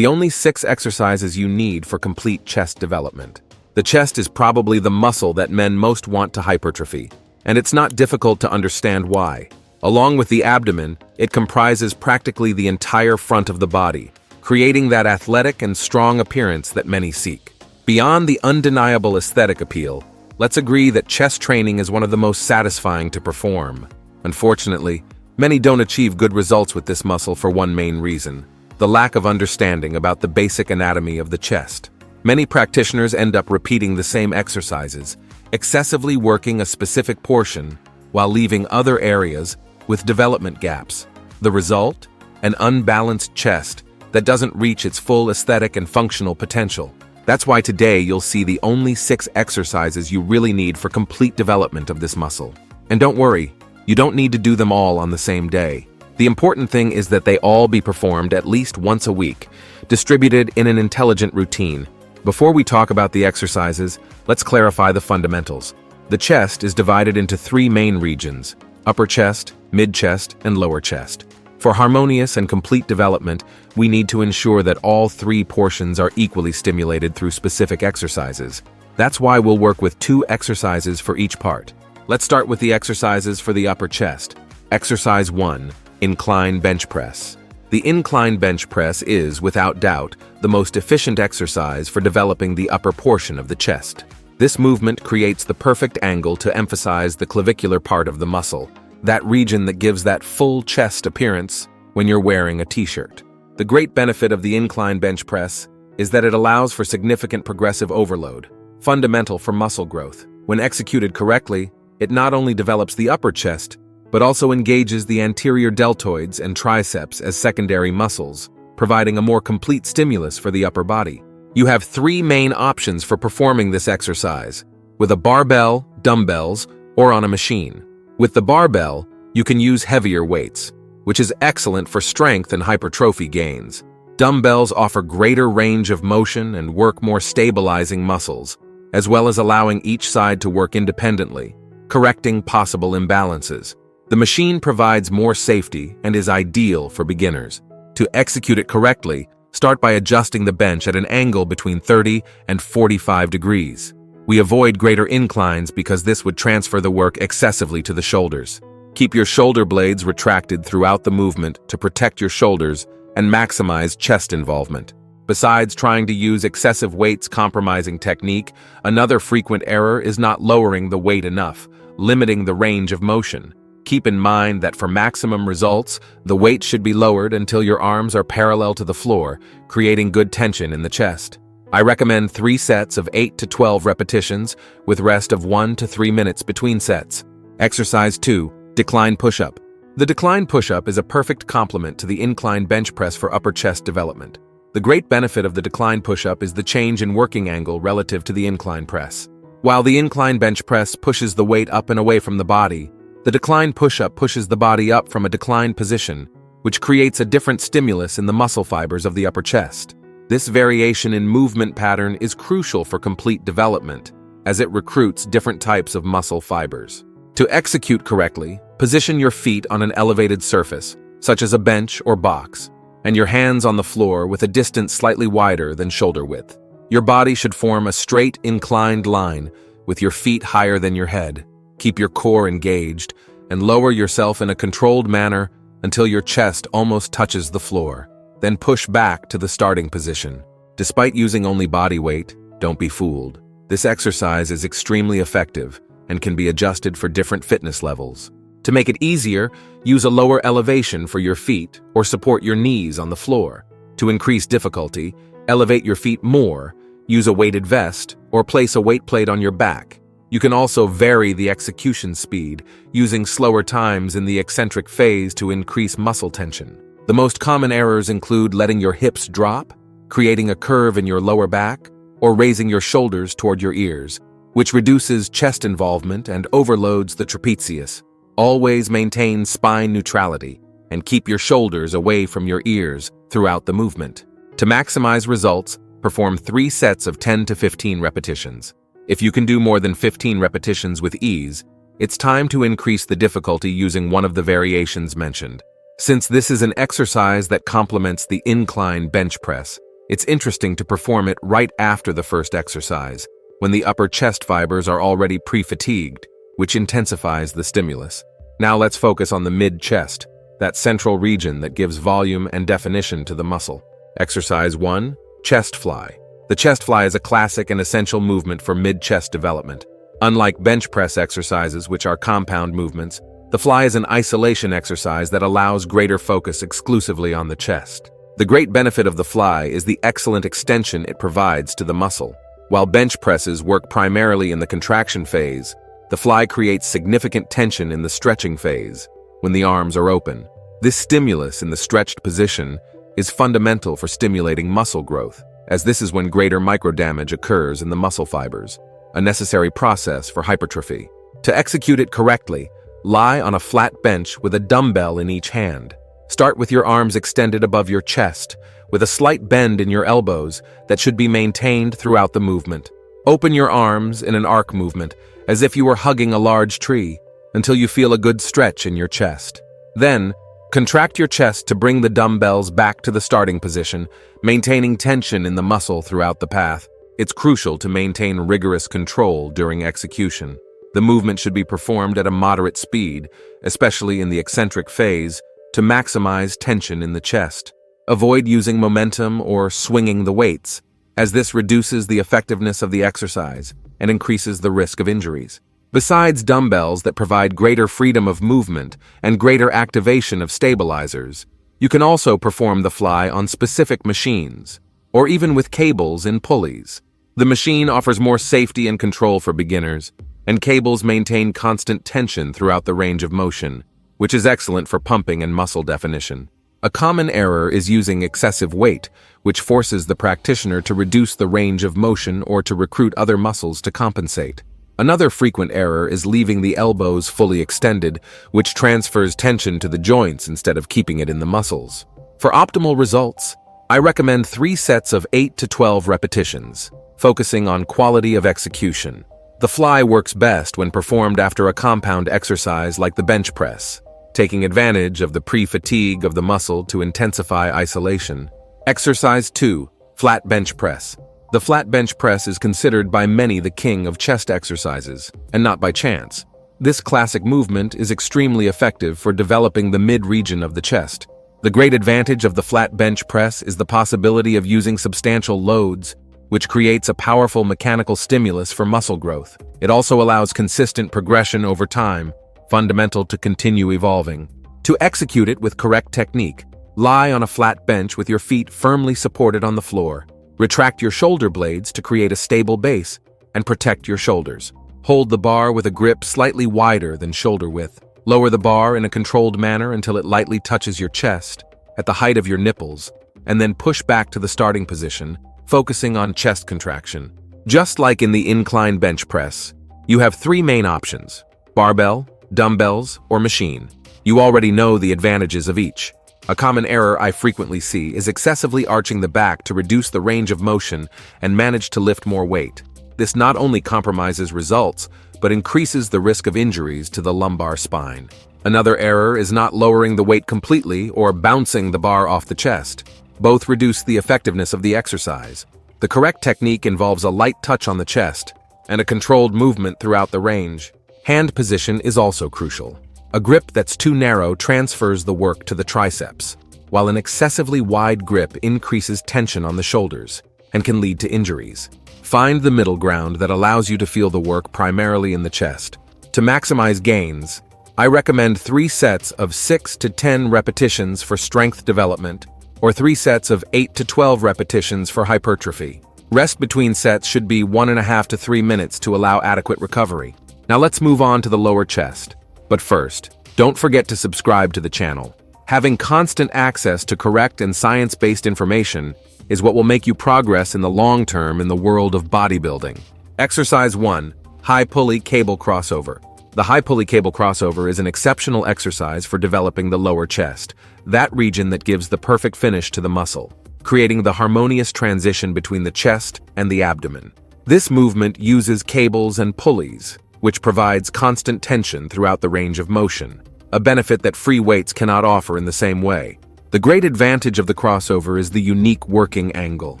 the only 6 exercises you need for complete chest development. The chest is probably the muscle that men most want to hypertrophy, and it's not difficult to understand why. Along with the abdomen, it comprises practically the entire front of the body, creating that athletic and strong appearance that many seek. Beyond the undeniable aesthetic appeal, let's agree that chest training is one of the most satisfying to perform. Unfortunately, many don't achieve good results with this muscle for one main reason: the lack of understanding about the basic anatomy of the chest. Many practitioners end up repeating the same exercises, excessively working a specific portion while leaving other areas with development gaps. The result? An unbalanced chest that doesn't reach its full aesthetic and functional potential. That's why today you'll see the only 6 exercises you really need for complete development of this muscle. And don't worry, you don't need to do them all on the same day. The important thing is that they all be performed at least once a week, distributed in an intelligent routine. Before we talk about the exercises, let's clarify the fundamentals. The chest is divided into 3 main regions: upper chest, mid-chest, and lower chest. For harmonious and complete development, we need to ensure that all 3 portions are equally stimulated through specific exercises. That's why we'll work with 2 exercises for each part. Let's start with the exercises for the upper chest. Exercise 1, Incline Bench Press. The incline bench press is, without doubt, the most efficient exercise for developing the upper portion of the chest. This movement creates the perfect angle to emphasize the clavicular part of the muscle, that region that gives that full chest appearance when you're wearing a t-shirt. The great benefit of the incline bench press is that it allows for significant progressive overload, fundamental for muscle growth. When executed correctly, it not only develops the upper chest, but also engages the anterior deltoids and triceps as secondary muscles, providing a more complete stimulus for the upper body. You have 3 main options for performing this exercise: with a barbell, dumbbells, or on a machine. With the barbell, you can use heavier weights, which is excellent for strength and hypertrophy gains. Dumbbells offer greater range of motion and work more stabilizing muscles, as well as allowing each side to work independently, correcting possible imbalances. The machine provides more safety and is ideal for beginners. To execute it correctly, start by adjusting the bench at an angle between 30 and 45 degrees. We avoid greater inclines because this would transfer the work excessively to the shoulders. Keep your shoulder blades retracted throughout the movement to protect your shoulders and maximize chest involvement. Besides trying to use excessive weights compromising technique, another frequent error is not lowering the weight enough, limiting the range of motion. Keep in mind that for maximum results, the weight should be lowered until your arms are parallel to the floor, creating good tension in the chest. I recommend 3 sets of 8 to 12 repetitions, with rest of 1 to 3 minutes between sets. Exercise 2, Decline Push-Up. The decline push-up is a perfect complement to the incline bench press for upper chest development. The great benefit of the decline push-up is the change in working angle relative to the incline press. While the incline bench press pushes the weight up and away from the body, the decline push-up pushes the body up from a declined position, which creates a different stimulus in the muscle fibers of the upper chest. This variation in movement pattern is crucial for complete development, as it recruits different types of muscle fibers. To execute correctly, position your feet on an elevated surface, such as a bench or box, and your hands on the floor with a distance slightly wider than shoulder width. Your body should form a straight, inclined line, with your feet higher than your head. Keep your core engaged, and lower yourself in a controlled manner until your chest almost touches the floor. Then push back to the starting position. Despite using only body weight, don't be fooled. This exercise is extremely effective and can be adjusted for different fitness levels. To make it easier, use a lower elevation for your feet or support your knees on the floor. To increase difficulty, elevate your feet more, use a weighted vest, or place a weight plate on your back. You can also vary the execution speed, using slower times in the eccentric phase to increase muscle tension. The most common errors include letting your hips drop, creating a curve in your lower back, or raising your shoulders toward your ears, which reduces chest involvement and overloads the trapezius. Always maintain spine neutrality and keep your shoulders away from your ears throughout the movement. To maximize results, perform 3 sets of 10 to 15 repetitions. If you can do more than 15 repetitions with ease, it's time to increase the difficulty using one of the variations mentioned. Since this is an exercise that complements the incline bench press, It's interesting to perform it right after the first exercise, when the upper chest fibers are already pre-fatigued, which intensifies the stimulus. Now let's focus on the mid-chest, that central region that gives volume and definition to the muscle. Exercise 1. Chest fly. The chest fly is a classic and essential movement for mid-chest development. Unlike bench press exercises, which are compound movements, the fly is an isolation exercise that allows greater focus exclusively on the chest. The great benefit of the fly is the excellent extension it provides to the muscle. While bench presses work primarily in the contraction phase, the fly creates significant tension in the stretching phase, when the arms are open. This stimulus in the stretched position is fundamental for stimulating muscle growth, as this is when greater microdamage occurs in the muscle fibers, a necessary process for hypertrophy. To execute it correctly, lie on a flat bench with a dumbbell in each hand. Start with your arms extended above your chest, with a slight bend in your elbows that should be maintained throughout the movement. Open your arms in an arc movement, as if you were hugging a large tree, until you feel a good stretch in your chest. Then, contract your chest to bring the dumbbells back to the starting position, maintaining tension in the muscle throughout the path. It's crucial to maintain rigorous control during execution. The movement should be performed at a moderate speed, especially in the eccentric phase, to maximize tension in the chest. Avoid using momentum or swinging the weights, as this reduces the effectiveness of the exercise and increases the risk of injuries. Besides dumbbells that provide greater freedom of movement and greater activation of stabilizers, you can also perform the fly on specific machines, or even with cables and pulleys. The machine offers more safety and control for beginners, and cables maintain constant tension throughout the range of motion, which is excellent for pumping and muscle definition. A common error is using excessive weight, which forces the practitioner to reduce the range of motion or to recruit other muscles to compensate. Another frequent error is leaving the elbows fully extended, which transfers tension to the joints instead of keeping it in the muscles. For optimal results, I recommend 3 sets of 8 to 12 repetitions, focusing on quality of execution. The fly works best when performed after a compound exercise like the bench press, taking advantage of the pre-fatigue of the muscle to intensify isolation. Exercise 2. Flat bench press. The flat bench press is considered by many the king of chest exercises, and not by chance. This classic movement is extremely effective for developing the mid-region of the chest. The great advantage of the flat bench press is the possibility of using substantial loads, which creates a powerful mechanical stimulus for muscle growth. It also allows consistent progression over time, fundamental to continue evolving. To execute it with correct technique, lie on a flat bench with your feet firmly supported on the floor. Retract your shoulder blades to create a stable base and protect your shoulders. Hold the bar with a grip slightly wider than shoulder width. Lower the bar in a controlled manner until it lightly touches your chest, at the height of your nipples, and then push back to the starting position, focusing on chest contraction. Just like in the incline bench press, you have 3 main options: barbell, dumbbells, or machine. You already know the advantages of each. A common error I frequently see is excessively arching the back to reduce the range of motion and manage to lift more weight. This not only compromises results, but increases the risk of injuries to the lumbar spine. Another error is not lowering the weight completely or bouncing the bar off the chest. Both reduce the effectiveness of the exercise. The correct technique involves a light touch on the chest and a controlled movement throughout the range. Hand position is also crucial. A grip that's too narrow transfers the work to the triceps, while an excessively wide grip increases tension on the shoulders and can lead to injuries. Find the middle ground that allows you to feel the work primarily in the chest. To maximize gains, I recommend 3 sets of 6 to 10 repetitions for strength development, or 3 sets of 8 to 12 repetitions for hypertrophy. Rest between sets should be 1.5 to 3 minutes to allow adequate recovery. Now let's move on to the lower chest. But first, don't forget to subscribe to the channel. Having constant access to correct and science-based information is what will make you progress in the long term in the world of bodybuilding. Exercise 1. High Pulley Cable Crossover. The high pulley cable crossover is an exceptional exercise for developing the lower chest, that region that gives the perfect finish to the muscle, creating the harmonious transition between the chest and the abdomen. This movement uses cables and pulleys, which provides constant tension throughout the range of motion, a benefit that free weights cannot offer in the same way. The great advantage of the crossover is the unique working angle.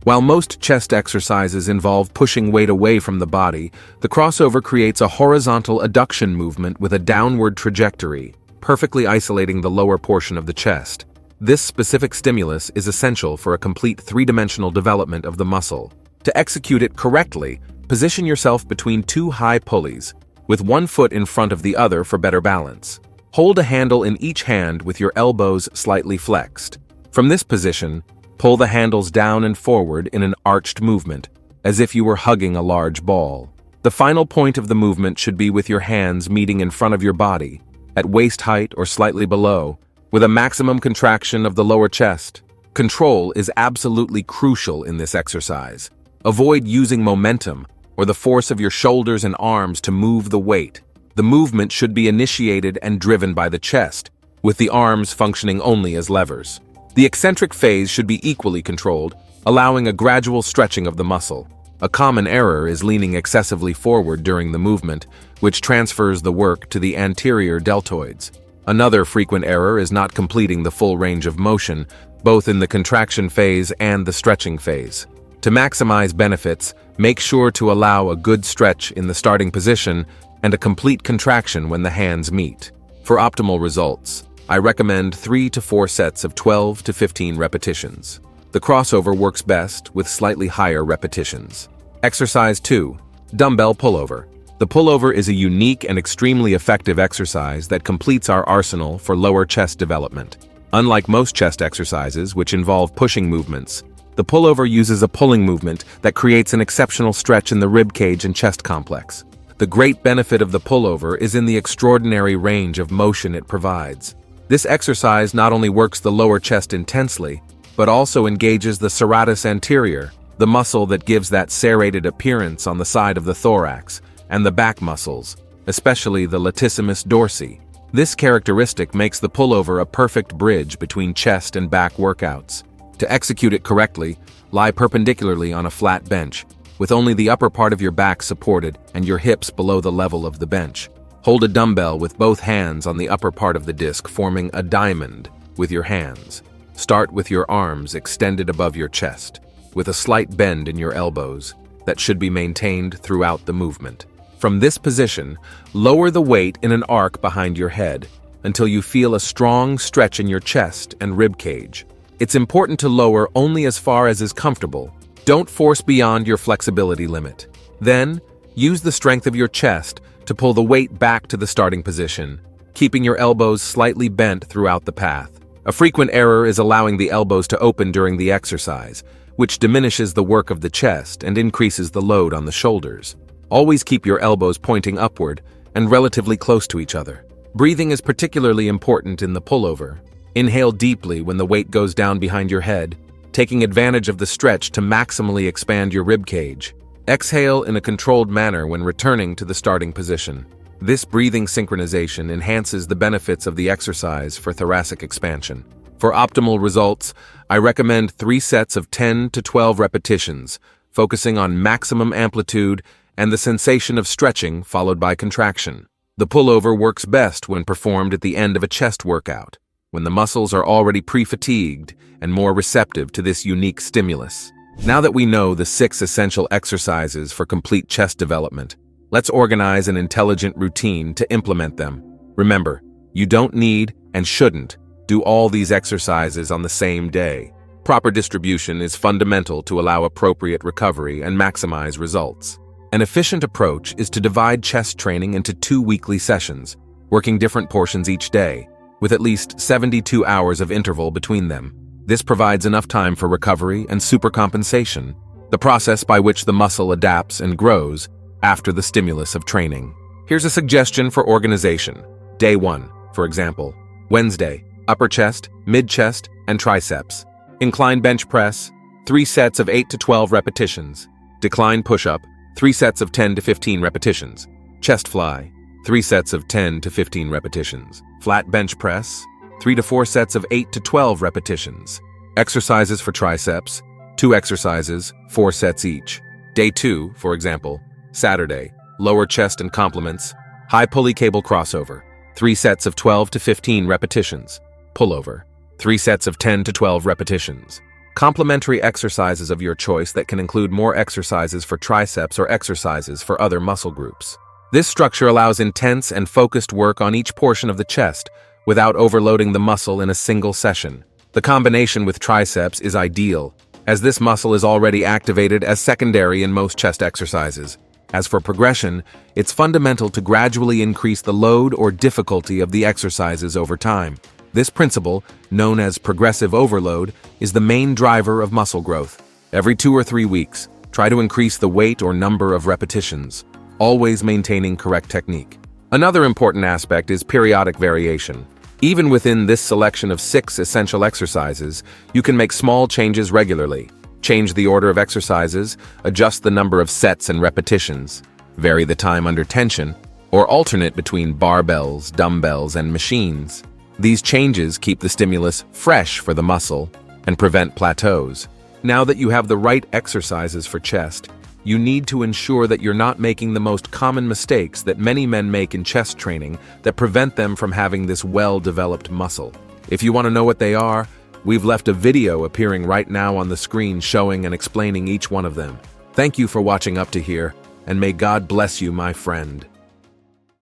While most chest exercises involve pushing weight away from the body, the crossover creates a horizontal adduction movement with a downward trajectory, perfectly isolating the lower portion of the chest. This specific stimulus is essential for a complete three-dimensional development of the muscle. To execute it correctly, position yourself between two high pulleys, with one foot in front of the other for better balance. Hold a handle in each hand with your elbows slightly flexed. From this position, pull the handles down and forward in an arched movement, as if you were hugging a large ball. The final point of the movement should be with your hands meeting in front of your body, at waist height or slightly below, with a maximum contraction of the lower chest. Control is absolutely crucial in this exercise. Avoid using momentum or the force of your shoulders and arms to move the weight. The movement should be initiated and driven by the chest, with the arms functioning only as levers. The eccentric phase should be equally controlled, allowing a gradual stretching of the muscle. A common error is leaning excessively forward during the movement, which transfers the work to the anterior deltoids. Another frequent error is not completing the full range of motion, both in the contraction phase and the stretching phase. To maximize benefits, make sure to allow a good stretch in the starting position and a complete contraction when the hands meet. For optimal results, I recommend 3 to 4 sets of 12 to 15 repetitions. The crossover works best with slightly higher repetitions. Exercise 2. Dumbbell Pullover. The pullover is a unique and extremely effective exercise that completes our arsenal for lower chest development. Unlike most chest exercises, which involve pushing movements, the pullover uses a pulling movement that creates an exceptional stretch in the rib cage and chest complex. The great benefit of the pullover is in the extraordinary range of motion it provides. This exercise not only works the lower chest intensely, but also engages the serratus anterior, the muscle that gives that serrated appearance on the side of the thorax, and the back muscles, especially the latissimus dorsi. This characteristic makes the pullover a perfect bridge between chest and back workouts. To execute it correctly, lie perpendicularly on a flat bench, with only the upper part of your back supported and your hips below the level of the bench. Hold a dumbbell with both hands on the upper part of the disc, forming a diamond with your hands. Start with your arms extended above your chest, with a slight bend in your elbows that should be maintained throughout the movement. From this position, lower the weight in an arc behind your head until you feel a strong stretch in your chest and rib cage. It's important to lower only as far as is comfortable. Don't force beyond your flexibility limit. Then, use the strength of your chest to pull the weight back to the starting position, keeping your elbows slightly bent throughout the path. A frequent error is allowing the elbows to open during the exercise, which diminishes the work of the chest and increases the load on the shoulders. Always keep your elbows pointing upward and relatively close to each other. Breathing is particularly important in the pullover. Inhale deeply when the weight goes down behind your head, taking advantage of the stretch to maximally expand your rib cage. Exhale in a controlled manner when returning to the starting position. This breathing synchronization enhances the benefits of the exercise for thoracic expansion. For optimal results, I recommend 3 sets of 10 to 12 repetitions, focusing on maximum amplitude and the sensation of stretching followed by contraction. The pullover works best when performed at the end of a chest workout, when the muscles are already pre-fatigued and more receptive to this unique stimulus. Now that we know the 6 essential exercises for complete chest development, let's organize an intelligent routine to implement them. Remember, you don't need and shouldn't do all these exercises on the same day. Proper distribution is fundamental to allow appropriate recovery and maximize results. An efficient approach is to divide chest training into 2 weekly sessions, working different portions each day, with at least 72 hours of interval between them. This provides enough time for recovery and supercompensation, the process by which the muscle adapts and grows after the stimulus of training. Here's a suggestion for organization. Day 1, for example. Wednesday, upper chest, mid-chest, and triceps. Incline bench press, 3 sets of 8 to 12 repetitions. Decline push-up, 3 sets of 10 to 15 repetitions. Chest fly, 3 sets of 10 to 15 repetitions. Flat bench press, 3 to 4 sets of 8 to 12 repetitions. Exercises for triceps, 2 exercises, 4 sets each. Day 2, for example, Saturday, lower chest and complements, high pulley cable crossover, 3 sets of 12 to 15 repetitions. Pullover, 3 sets of 10 to 12 repetitions. Complementary exercises of your choice that can include more exercises for triceps or exercises for other muscle groups. This structure allows intense and focused work on each portion of the chest without overloading the muscle in a single session. The combination with triceps is ideal, as this muscle is already activated as secondary in most chest exercises. As for progression, it's fundamental to gradually increase the load or difficulty of the exercises over time. This principle, known as progressive overload, is the main driver of muscle growth. Every 2 or 3 weeks, try to increase the weight or number of repetitions, always maintaining correct technique. Another important aspect is periodic variation. Even within this selection of 6 essential exercises, you can make small changes regularly. Change the order of exercises, adjust the number of sets and repetitions, vary the time under tension, or alternate between barbells, dumbbells, and machines. These changes keep the stimulus fresh for the muscle and prevent plateaus. Now that you have the right exercises for chest, you need to ensure that you're not making the most common mistakes that many men make in chest training that prevent them from having this well-developed muscle. If you want to know what they are, we've left a video appearing right now on the screen showing and explaining each one of them. Thank you for watching up to here, and may God bless you, my friend.